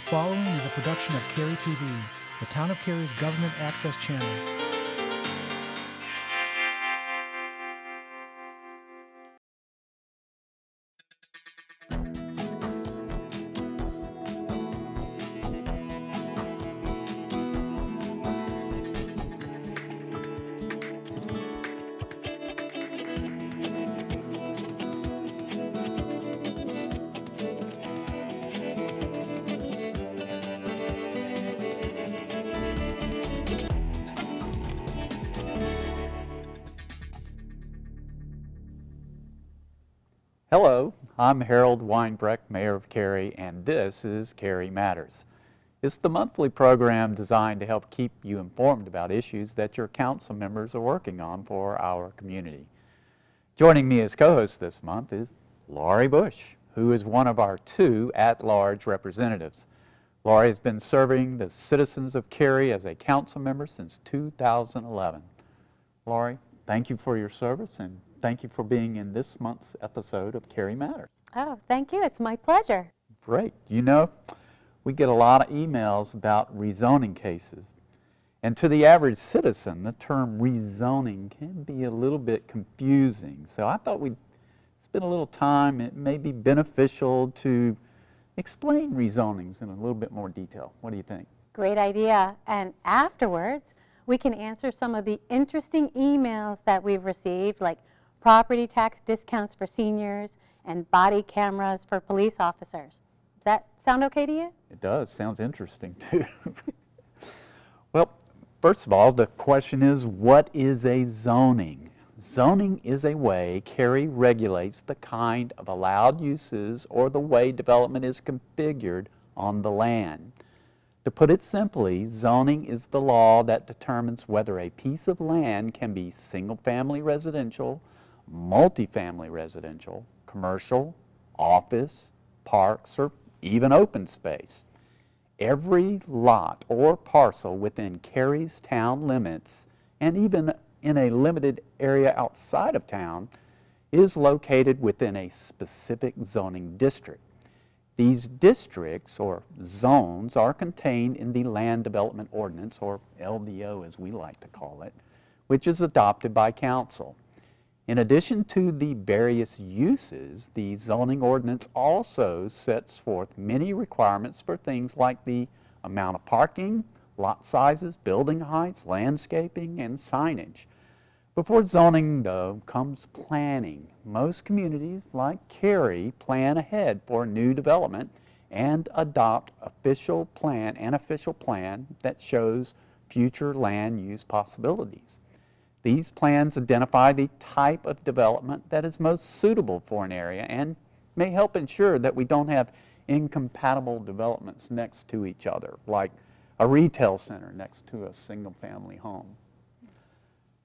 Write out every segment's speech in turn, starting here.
following is a production of Cary TV, the Town of Cary's government access channel. Hello, I'm Harold Weinbrecht, Mayor of Cary, and this is Cary Matters. It's the monthly program designed to help keep you informed about issues that your council members are working on for our community. Joining me as co-host this month is Laurie Bush, who is one of our 2 at-large representatives. Laurie has been serving the citizens of Cary as a council member since 2011. Laurie, thank you for your service, and thank you for being in this month's episode of Cary Matters. Oh, thank you. It's my pleasure. Great. You know, we get a lot of emails about rezoning cases. And to the average citizen, the term rezoning can be a little bit confusing. So I thought we'd spend a little time. It may be beneficial to explain rezonings in a little bit more detail. What do you think? Great idea. And afterwards, we can answer some of the interesting emails that we've received, like property tax discounts for seniors and body cameras for police officers. Does that sound okay to you? It does. Sounds interesting, too. Well, first of all, the question is, what is a zoning? Zoning is a way Cary regulates the kind of allowed uses or the way development is configured on the land. To put it simply, zoning is the law that determines whether a piece of land can be single-family residential, multifamily residential, commercial, office, parks, or even open space. Every lot or parcel within Cary's town limits, and even in a limited area outside of town, is located within a specific zoning district. These districts, or zones, are contained in the Land Development Ordinance, or LDO as we like to call it, which is adopted by council. In addition to the various uses, the zoning ordinance also sets forth many requirements for things like the amount of parking, lot sizes, building heights, landscaping, and signage. Before zoning, though, comes planning. Most communities, like Cary, plan ahead for new development and adopt an official plan that shows future land use possibilities. These plans identify the type of development that is most suitable for an area and may help ensure that we don't have incompatible developments next to each other, like a retail center next to a single-family home.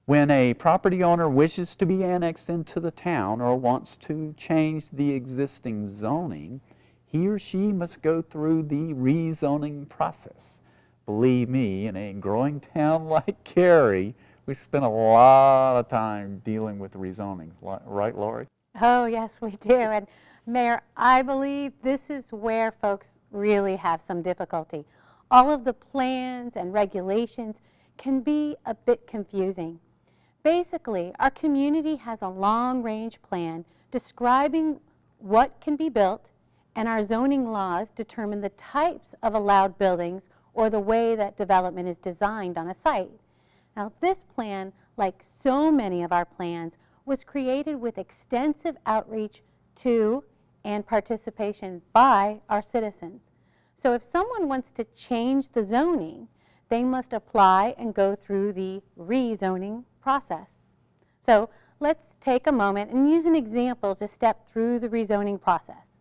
When a property owner wishes to be annexed into the town or wants to change the existing zoning, he or she must go through the rezoning process. Believe me, in a growing town like Cary, we spend a lot of time dealing with rezoning, right, Laurie? Oh, yes, we do. And Mayor, I believe this is where folks really have some difficulty. All of the plans and regulations can be a bit confusing. Basically, our community has a long-range plan describing what can be built, and our zoning laws determine the types of allowed buildings or the way that development is designed on a site. Now, this plan, like so many of our plans, was created with extensive outreach to and participation by our citizens. So if someone wants to change the zoning, they must apply and go through the rezoning process. So let's take a moment and use an example to step through the rezoning process.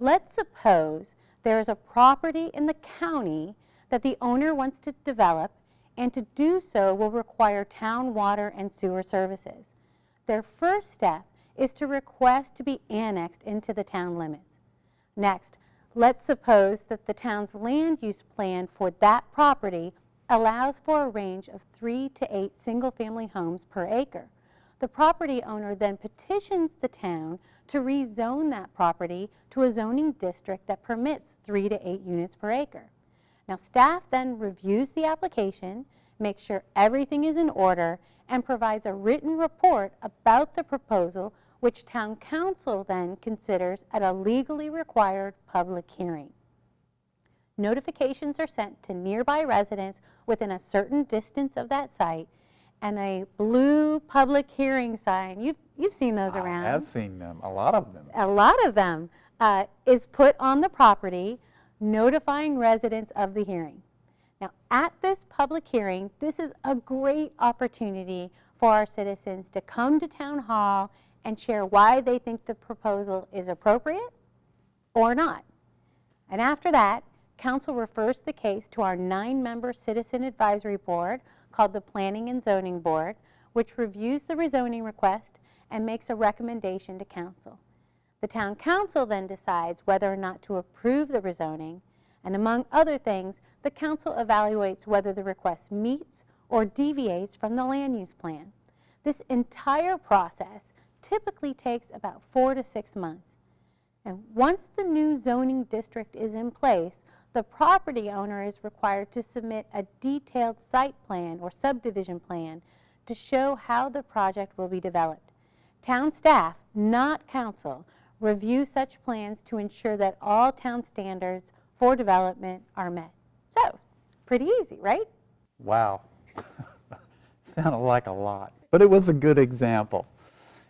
Let's suppose there is a property in the county that the owner wants to develop, and to do so will require town water and sewer services. Their first step is to request to be annexed into the town limits. Next, let's suppose that the town's land use plan for that property allows for a range of 3 to 8 single-family homes per acre. the property owner then petitions the town to rezone that property to a zoning district that permits 3 to 8 units per acre. Now, staff then reviews the application, makes sure everything is in order, and provides a written report about the proposal, which town council then considers at a legally required public hearing. Notifications are sent to nearby residents within a certain distance of that site, and a blue public hearing sign, you've seen those around. I have seen them, a lot of them. A lot of them is put on the property, notifying residents of the hearing. Now, at this public hearing, this is a great opportunity for our citizens to come to Town Hall and share why they think the proposal is appropriate or not. And after that, Council refers the case to our 9-member Citizen Advisory Board called the Planning and Zoning Board, which reviews the rezoning request and makes a recommendation to Council. The Town Council then decides whether or not to approve the rezoning, and among other things, the Council evaluates whether the request meets or deviates from the land use plan. This entire process typically takes about 4 to 6 months. And once the new zoning district is in place, the property owner is required to submit a detailed site plan or subdivision plan to show how the project will be developed. Town staff, not council, review such plans to ensure that all town standards for development are met. So, pretty easy, right? Wow. Sounded like a lot, but it was a good example.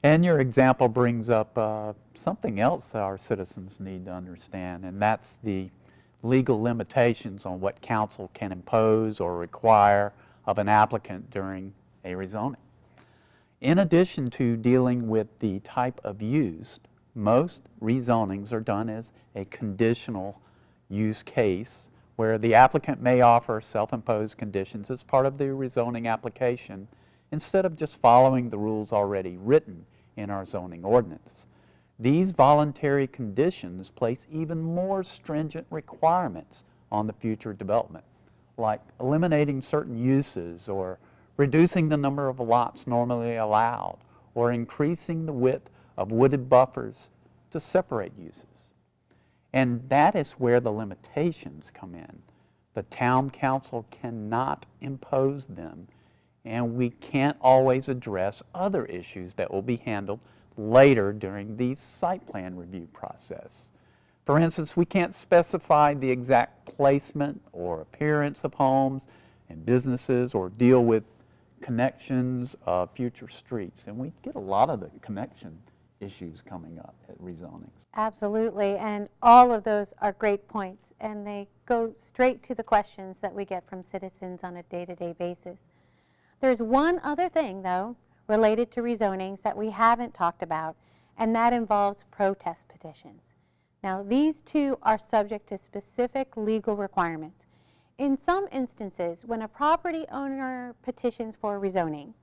And your example brings up something else our citizens need to understand, and that's the legal limitations on what council can impose or require of an applicant during a rezoning. In addition to dealing with the type of use, most rezonings are done as a conditional use case where the applicant may offer self-imposed conditions as part of the rezoning application instead of just following the rules already written in our zoning ordinance. These voluntary conditions place even more stringent requirements on the future development, like eliminating certain uses or reducing the number of lots normally allowed or increasing the width of wooded buffers to separate uses. And that is where the limitations come in. The town council cannot impose them, and we can't always address other issues that will be handled later during the site plan review process. For instance, we can't specify the exact placement or appearance of homes and businesses or deal with connections of future streets. And we get a lot of the connection issues coming up at rezonings. Absolutely, and all of those are great points, and they go straight to the questions that we get from citizens on a day-to-day basis. There's one other thing, though, related to rezonings that we haven't talked about, and that involves protest petitions. Now, these two are subject to specific legal requirements. In some instances, when a property owner petitions for rezoning,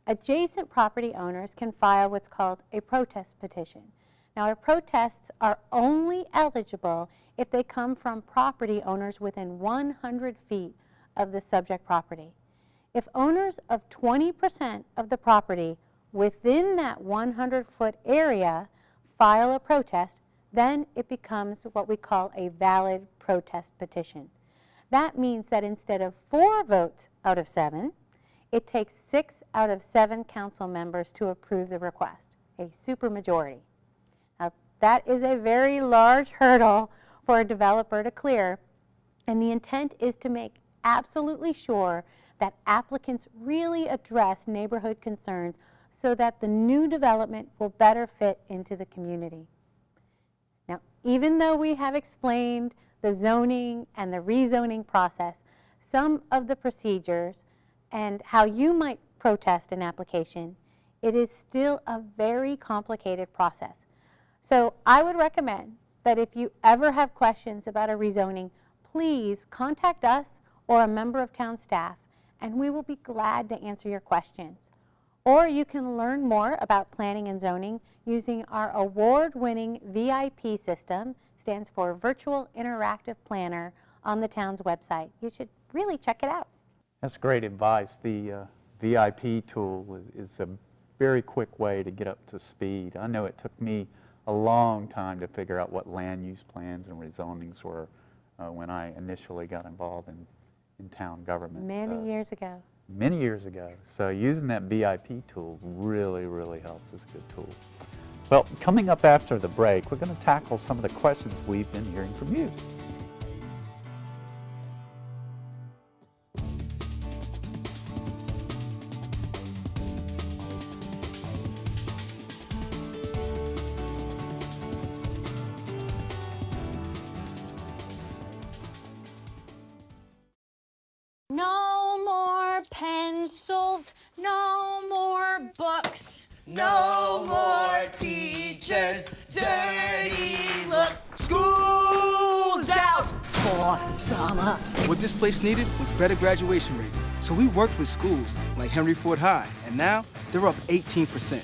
adjacent property owners can file what's called a protest petition. Now, our protests are only eligible if they come from property owners within 100 feet of the subject property. If owners of 20% of the property within that 100-foot area file a protest, then it becomes what we call a valid protest petition. That means that instead of 4 votes out of 7, it takes 6 out of 7 council members to approve the request, a supermajority. Now, that is a very large hurdle for a developer to clear, and the intent is to make absolutely sure that applicants really address neighborhood concerns so that the new development will better fit into the community. Now, even though we have explained the zoning and the rezoning process, some of the procedures and how you might protest an application, it is still a very complicated process. So I would recommend that if you ever have questions about a rezoning, please contact us or a member of town staff, and we will be glad to answer your questions. Or you can learn more about planning and zoning using our award-winning VIP system, stands for Virtual Interactive Planner, on the town's website. You should really check it out. That's great advice. The VIP tool is a very quick way to get up to speed. I know it took me a long time to figure out what land use plans and rezonings were when I initially got involved in town government. Many years ago. Many years ago. So using that VIP tool really, really helps. It's a good tool. Well, coming up after the break, we're going to tackle some of the questions we've been hearing from you. No more pencils, no more books. No more teachers, dirty looks. School's out for summer. What this place needed was better graduation rates. So we worked with schools like Henry Ford High, and now they're up 18%.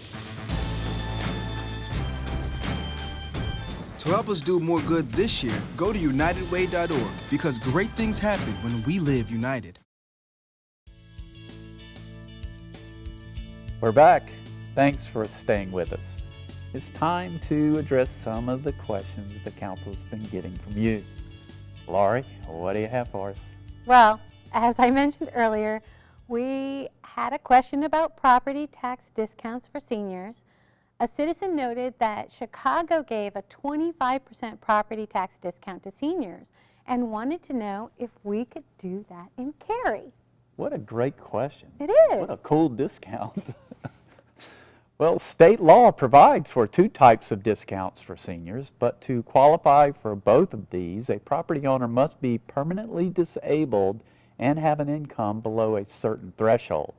To help us do more good this year, go to unitedway.org because great things happen when we live united. We're back. Thanks for staying with us. It's time to address some of the questions the council's been getting from you. Laurie, what do you have for us? Well, as I mentioned earlier, we had a question about property tax discounts for seniors. A citizen noted that Chicago gave a 25% property tax discount to seniors and wanted to know if we could do that in Cary. What a great question. It is. What a cool discount. Well, state law provides for two types of discounts for seniors, but to qualify for both of these, a property owner must be permanently disabled and have an income below a certain threshold.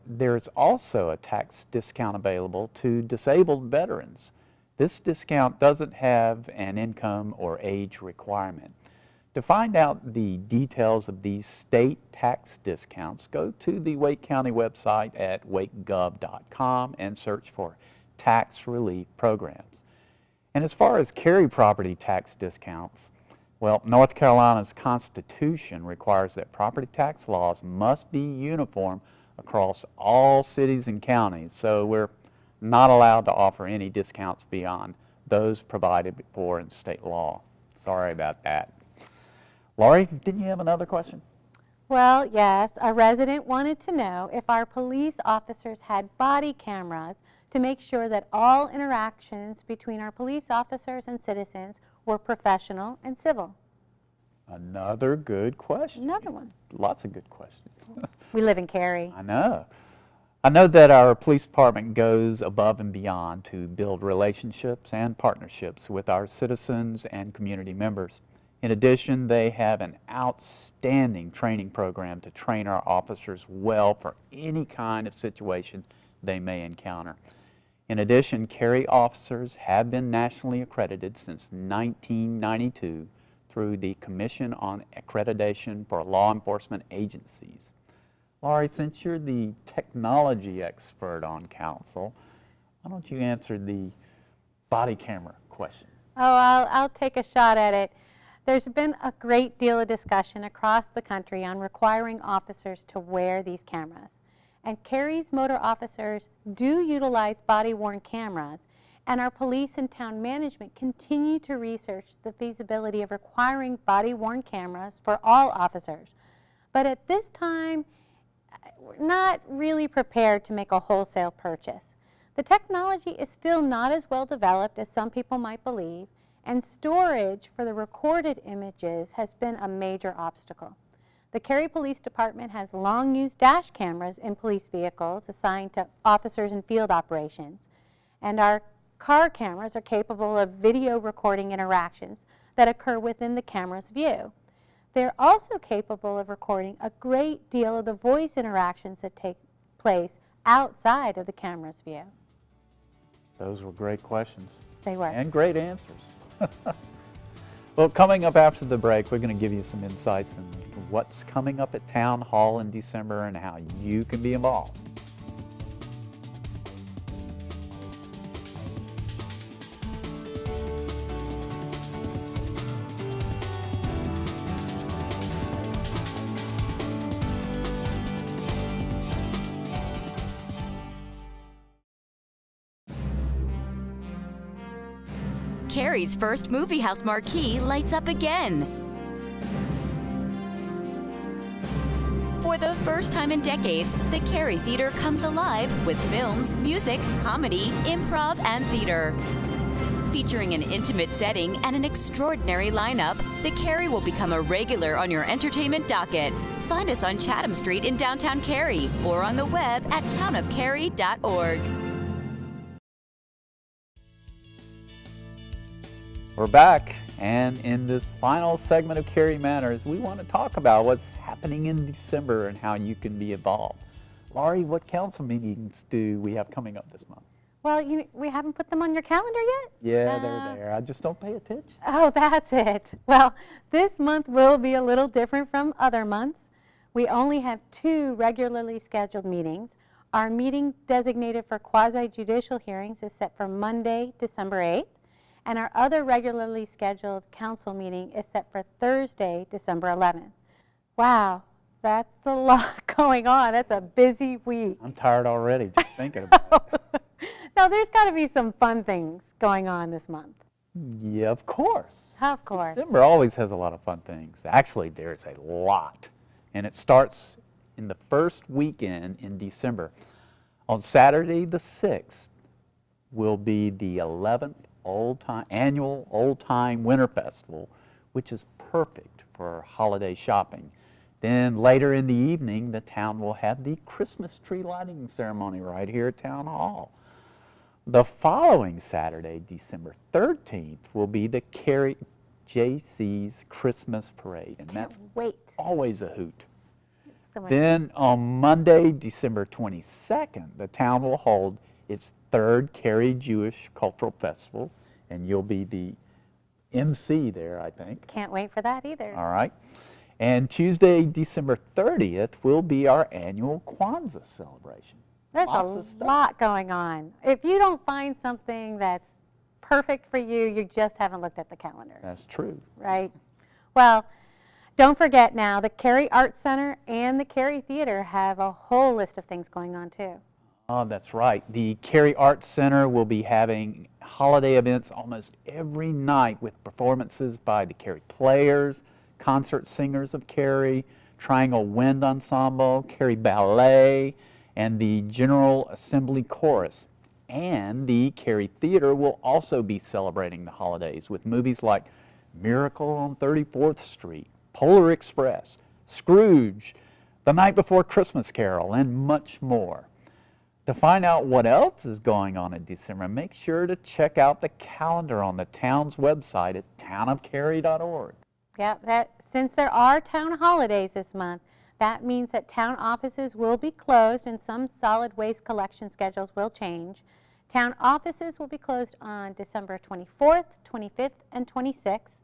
There's also a tax discount available to disabled veterans. This discount doesn't have an income or age requirement. To find out the details of these state tax discounts, go to the Wake County website at wakegov.com and search for tax relief programs. And as far as Cary property tax discounts, well, North Carolina's Constitution requires that property tax laws must be uniform across all cities and counties, so we're not allowed to offer any discounts beyond those provided for in state law. Sorry about that. Laurie, didn't you have another question? Well, yes, a resident wanted to know if our police officers had body cameras to make sure that all interactions between our police officers and citizens were professional and civil. Another good question. Another one. Lots of good questions. We live in Cary. I know. I know that our police department goes above and beyond to build relationships and partnerships with our citizens and community members. In addition, they have an outstanding training program to train our officers well for any kind of situation they may encounter. In addition, Cary officers have been nationally accredited since 1992 through the Commission on Accreditation for Law Enforcement Agencies. Laurie, since you're the technology expert on council, why don't you answer the body camera question? Oh, I'll take a shot at it. There's been a great deal of discussion across the country on requiring officers to wear these cameras. And Cary's motor officers do utilize body-worn cameras, and our police and town management continue to research the feasibility of requiring body-worn cameras for all officers. But at this time, we're not really prepared to make a wholesale purchase. The technology is still not as well developed as some people might believe, and storage for the recorded images has been a major obstacle. The Cary Police Department has long used dash cameras in police vehicles assigned to officers in field operations, and our car cameras are capable of video recording interactions that occur within the camera's view. They're also capable of recording a great deal of the voice interactions that take place outside of the camera's view. Those were great questions. They were. And great answers. Well, coming up after the break, we're going to give you some insights on what's coming up at Town Hall in December and how you can be involved. Cary's first movie house marquee lights up again. For the first time in decades, the Cary Theater comes alive with films, music, comedy, improv, and theater. Featuring an intimate setting and an extraordinary lineup, the Cary will become a regular on your entertainment docket. Find us on Chatham Street in downtown Cary or on the web at townofcary.org. We're back, and in this final segment of Cary Matters, we want to talk about what's happening in December and how you can be involved. Laurie, what council meetings do we have coming up this month? Well, we haven't put them on your calendar yet? Yeah, they're there. I just don't pay attention. Oh, that's it. Well, this month will be a little different from other months. We only have 2 regularly scheduled meetings. Our meeting designated for quasi-judicial hearings is set for Monday, December 8th. And our other regularly scheduled council meeting is set for Thursday, December 11th. Wow, that's a lot going on. That's a busy week. I'm tired already just thinking about it. Now, there's got to be some fun things going on this month. Yeah, of course. Of course. December always has a lot of fun things. Actually, there's a lot. And it starts in the first weekend in December. On Saturday the 6th will be the 11th annual Old Time Winter Festival, which is perfect for holiday shopping. Then later in the evening, the town will have the Christmas tree lighting ceremony right here at Town Hall. The following Saturday, December 13th, will be the Cary JC's Christmas Parade, and that's always a hoot. So then on Monday, December 22nd, the town will hold its 3rd Cary Jewish Cultural Festival, and you'll be the MC there, I think. Can't wait for that either. All right. And Tuesday, December 30th, will be our annual Kwanzaa celebration. That's a lot going on. If you don't find something that's perfect for you, you just haven't looked at the calendar. That's true. Right? Well, don't forget now, the Cary Arts Center and the Cary Theater have a whole list of things going on too. Oh, that's right. The Cary Arts Center will be having holiday events almost every night with performances by the Cary Players, concert singers of Cary, Triangle Wind Ensemble, Cary Ballet, and the General Assembly Chorus. And the Cary Theater will also be celebrating the holidays with movies like Miracle on 34th Street, Polar Express, Scrooge, The Night Before Christmas Carol, and much more. To find out what else is going on in December, make sure to check out the calendar on the town's website at townofcary.org. Yeah, since there are town holidays this month, that means that town offices will be closed and some solid waste collection schedules will change. Town offices will be closed on December 24th, 25th, and 26th.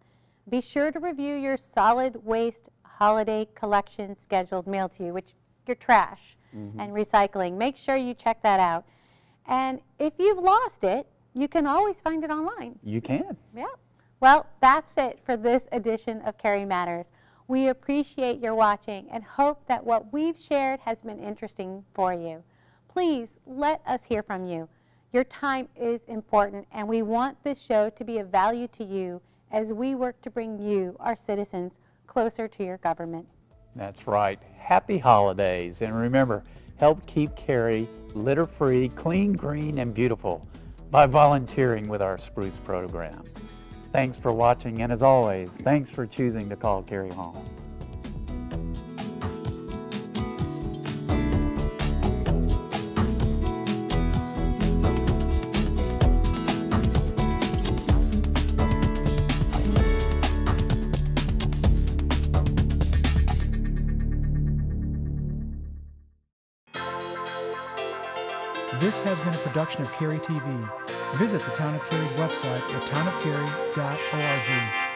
Be sure to review your solid waste holiday collection scheduled mailed to you, which your trash and recycling. Make sure you check that out. And if you've lost it, you can always find it online. You can. Yeah. Well, that's it for this edition of Cary Matters. We appreciate your watching and hope that what we've shared has been interesting for you. Please let us hear from you. Your time is important, and we want this show to be of value to you as we work to bring you, our citizens, closer to your government. That's right. Happy holidays. And remember, help keep Cary litter-free, clean, green, and beautiful by volunteering with our Spruce program. Thanks for watching, and as always, thanks for choosing to call Cary home. This has been a production of Cary TV. Visit the Town of Cary's website at townofcary.org.